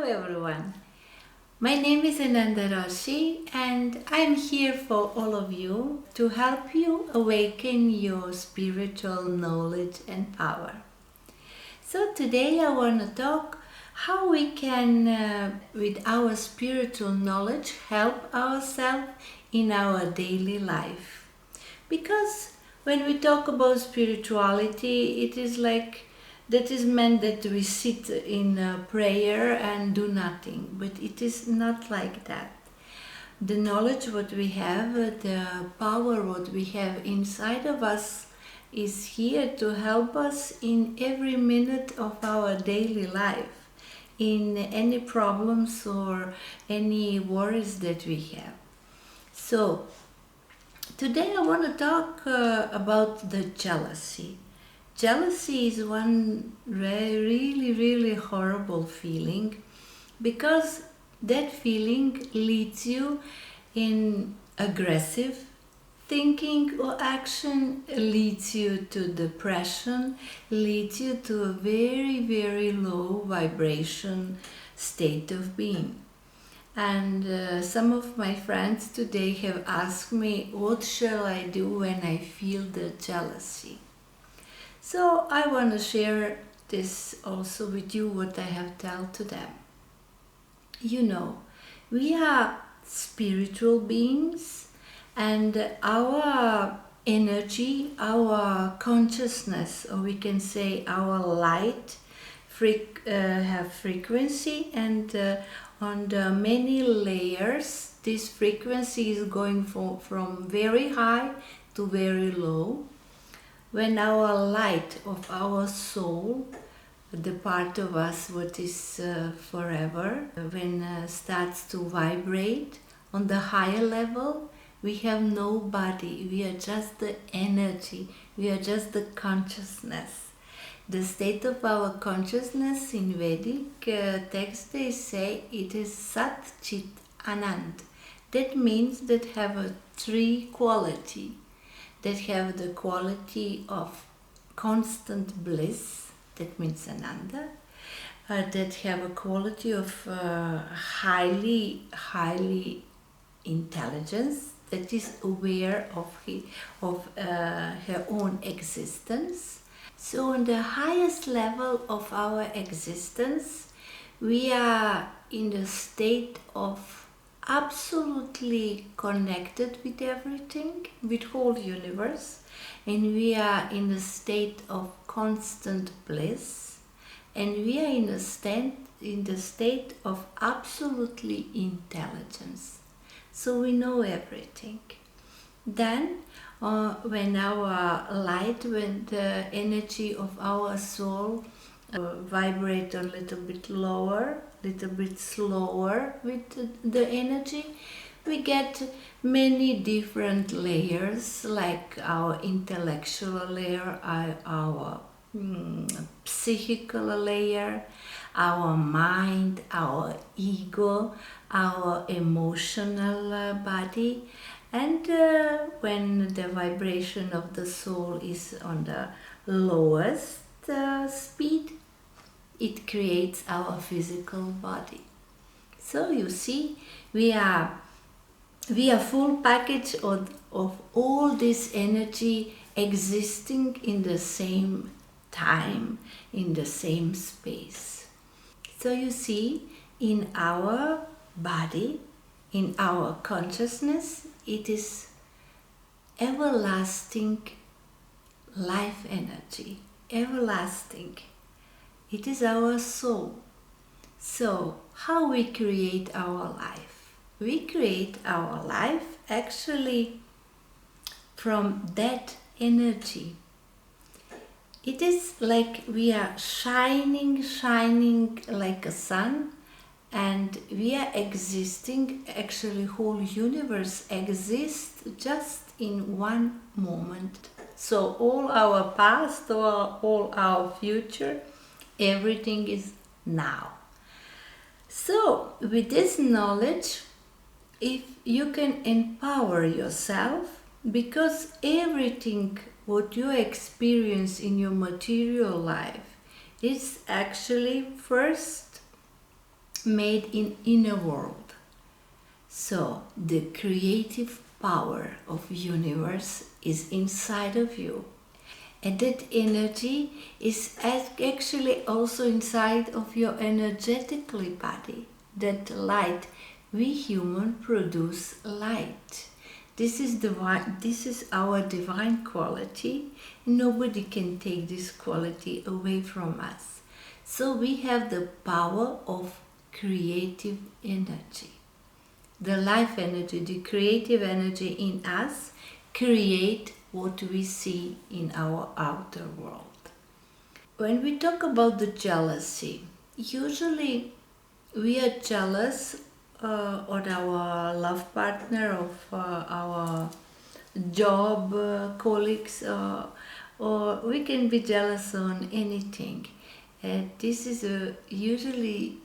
everyone. My name is Ananda Roshi and I'm here for all of you to help you awaken your spiritual knowledge and power. So today I want to talk how we can, with our spiritual knowledge, help ourselves in our daily life. Because when we talk about spirituality, it is like that is meant that we sit in prayer and do nothing, but it is not like that. The knowledge what we have, the power what we have inside of us is here to help us in every minute of our daily life, in any problems or any worries that we have. So today I want to talk about the jealousy. Jealousy is one really horrible feeling, because that feeling leads you in aggressive thinking or action, leads you to depression, leads you to a very low vibration state of being. And some of my friends today have asked me, what shall I do when I feel the jealousy? So I want to share this also with you, what I have told to them. You know, we are spiritual beings, and our energy, our consciousness, or we can say our light, have frequency, and on the many layers, this frequency is going from very high to very low. When our light of our soul, the part of us what is forever, when starts to vibrate on the higher level, we have no body, we are just the energy, we are just the consciousness. The state of our consciousness in Vedic text, they say it is Sat Chit Anand. That means that have a three quality. That have the quality of constant bliss, that means Ananda, that have a quality of highly intelligence, that is aware of her own existence. So on the highest level of our existence, we are in the state of absolutely connected with everything, with whole universe, and we are in a state of constant bliss, and we are in the state of absolutely intelligence. So we know everything. Then when our light, when the energy of our soul vibrate a little bit lower, little bit slower with the energy, we get many different layers, like our intellectual layer, our psychical layer, our mind, our ego, our emotional body. And when the vibration of the soul is on the lowest speed, it creates our physical body. So you see, we are full package of all this energy existing in the same time, in the same space. So you see, in our body, in our consciousness, it is everlasting life energy, everlasting. It is our soul. So, how we create our life? We create our life actually from that energy. It is like we are shining like a sun, and we are existing, actually whole universe exists just in one moment. So all our past or all our future, everything is now. So with this knowledge, if you can empower yourself, because everything what you experience in your material life is actually first made in inner world. So the creative power of universe is inside of you. And that energy is actually also inside of your energetically body. That light, we human produce light. This is divine. This is our divine quality. Nobody can take this quality away from us. So we have the power of creative energy. The life energy, the creative energy in us create what we see in our outer world. When we talk about the jealousy, usually we are jealous on our love partner, of our job colleagues, or we can be jealous on anything. This is usually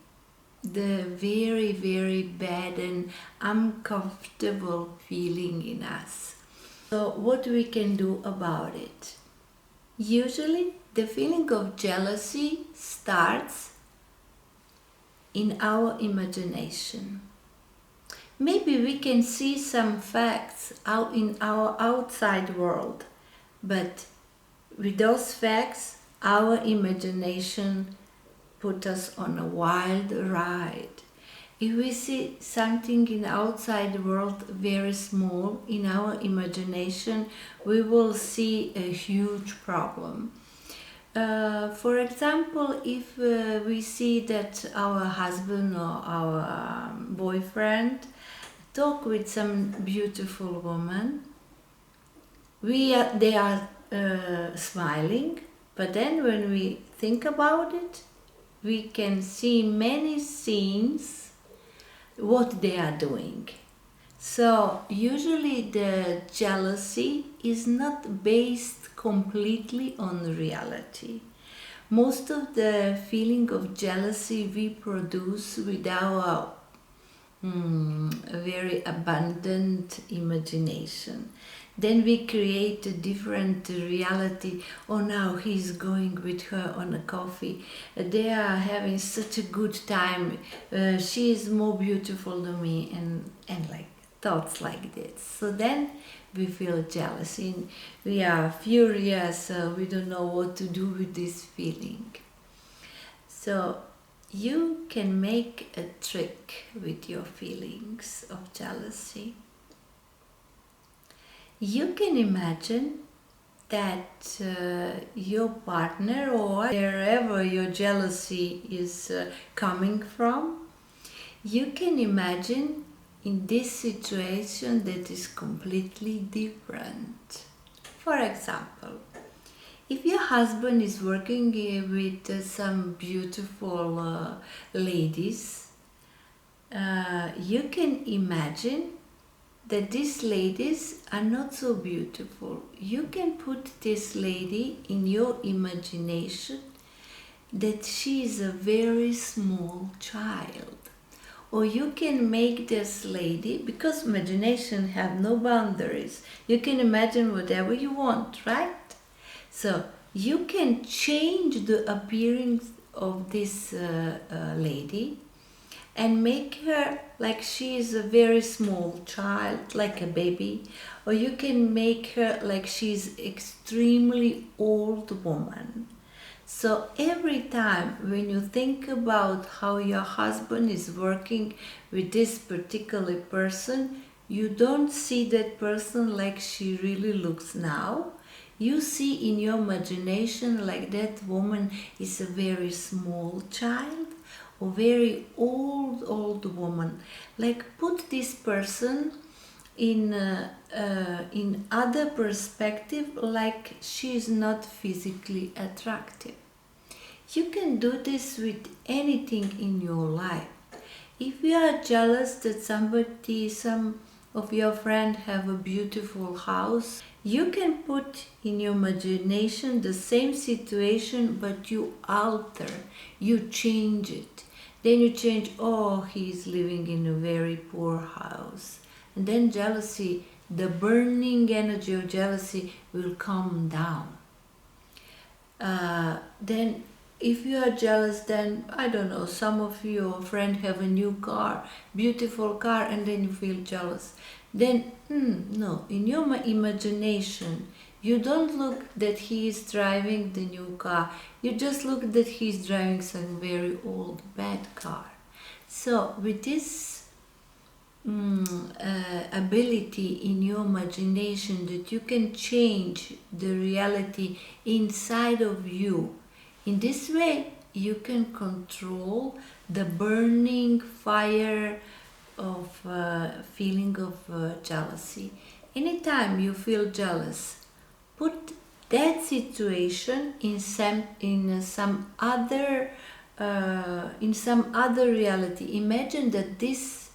the very, very bad and uncomfortable feeling in us. So what we can do about it? Usually the feeling of jealousy starts in our imagination. Maybe we can see some facts out in our outside world, but with those facts, our imagination put us on a wild ride. If we see something in the outside world very small, in our imagination, we will see a huge problem. For example, if we see that our husband or our boyfriend talk with some beautiful woman, they are smiling, but then when we think about it, we can see many scenes what they are doing. So usually the jealousy is not based completely on reality. Most of the feeling of jealousy we produce with our very abundant imagination. Then we create a different reality. Oh, now he's going with her on a coffee. They are having such a good time. She is more beautiful than me, and like thoughts like this. So then we feel jealousy. We are furious. We don't know what to do with this feeling. So you can make a trick with your feelings of jealousy. You can imagine that your partner, or wherever your jealousy is coming from, you can imagine in this situation that is completely different. For example, if your husband is working with some beautiful ladies, you can imagine that these ladies are not so beautiful. You can put this lady in your imagination that she is a very small child. Or you can make this lady, because imagination have no boundaries, you can imagine whatever you want, right? So you can change the appearance of this lady and make her like she is a very small child, like a baby, or you can make her like she's extremely old woman. So every time when you think about how your husband is working with this particular person, you don't see that person like she really looks now. You see in your imagination like that woman is a very small child, or very old woman. Like put this person in other perspective, like she is not physically attractive. You can do this with anything in your life. If you are jealous that some of your friends have a beautiful house, you can put in your imagination the same situation, but you alter, you change it. Then you change, oh, he's living in a very poor house. And then jealousy, the burning energy of jealousy will calm down. Then if you are jealous, then I don't know, some of your friend have a new car, beautiful car, and then you feel jealous. Then no, in your imagination, you don't look that he is driving the new car. You just look that he's driving some very old bad car. So with this ability in your imagination that you can change the reality inside of you. In this way, you can control the burning fire of feeling of jealousy. Anytime you feel jealous, put that situation in some other reality. Imagine that this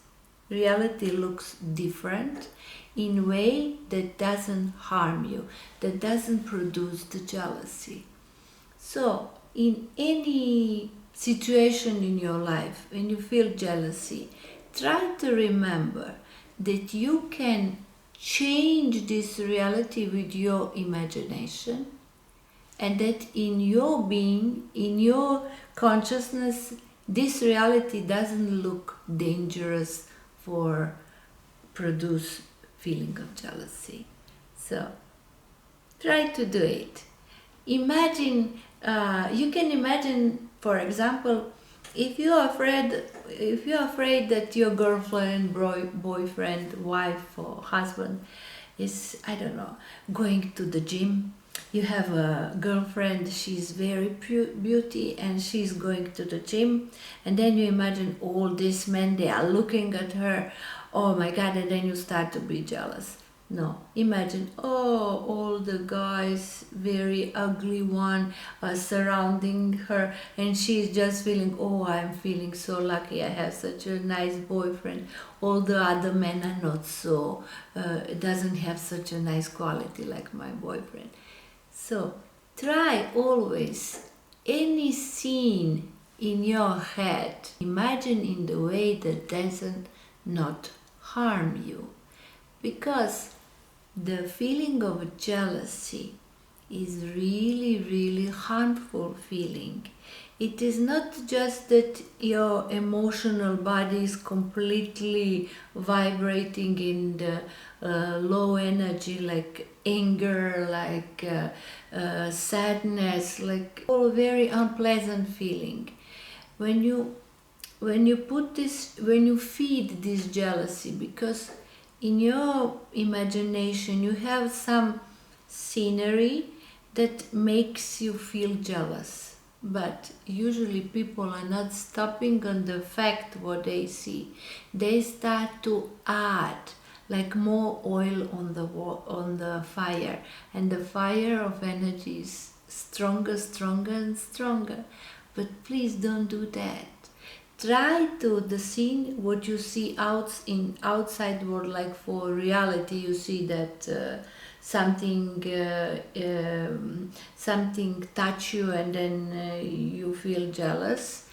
reality looks different in a way that doesn't harm you, that doesn't produce the jealousy. So, in any situation in your life when you feel jealousy, try to remember that you can change this reality with your imagination, and that in your being, in your consciousness, this reality doesn't look dangerous for produce feeling of jealousy. So try to do it. Imagine, you can imagine, for example, if you are afraid that your girlfriend, boyfriend, wife or husband is, I don't know, going to the gym. You have a girlfriend, she's very beauty and she's going to the gym, and then you imagine all these men, they are looking at her, oh my god, and then you start to be jealous. No, imagine, oh, all the guys, very ugly one, surrounding her, and she's just feeling, oh, I'm feeling so lucky, I have such a nice boyfriend. All the other men are not so, doesn't have such a nice quality like my boyfriend. So try always any scene in your head, imagine in the way that doesn't not harm you, because the feeling of jealousy is really harmful feeling. It is not just that your emotional body is completely vibrating in the low energy, like anger, like sadness, like all very unpleasant feeling. When you feed this jealousy, because in your imagination you have some scenery that makes you feel jealous, but usually people are not stopping on the fact what they see. They start to add like more oil on the fire, and the fire of energy is stronger and stronger. But please don't do that. Try to the scene what you see outside world, like for reality you see that something touch you and then you feel jealous.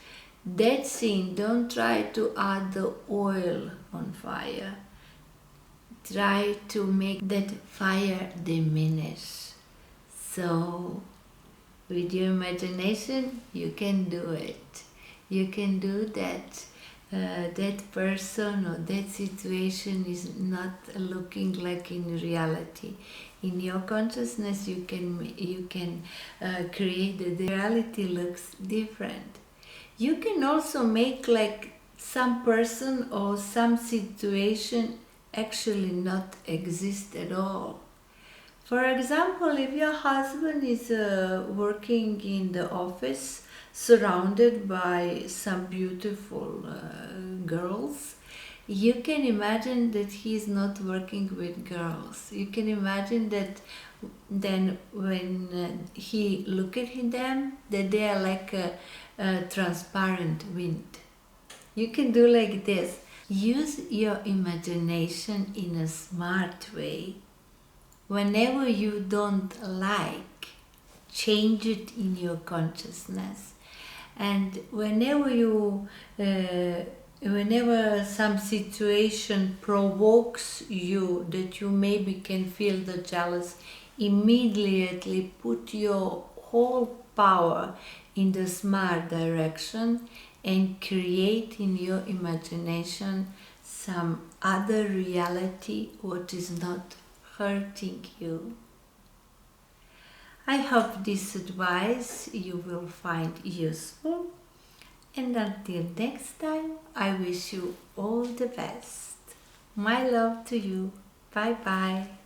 That scene, don't try to add the oil on fire. Try to make that fire diminish. So with your imagination you can do it. You can do that. That person or that situation is not looking like in reality. In your consciousness, you can create that the reality looks different. You can also make like some person or some situation actually not exist at all. For example, if your husband is working in the office surrounded by some beautiful girls, you can imagine that he is not working with girls. You can imagine that then when he look at them, that they are like a transparent wind. You can do like this. Use your imagination in a smart way. Whenever you don't like, change it in your consciousness. And whenever some situation provokes you that you maybe can feel the jealous, immediately put your whole power in the smart direction and create in your imagination some other reality what is not hurting you. I hope this advice you will find useful, and until next time, I wish you all the best. My love to you. Bye bye.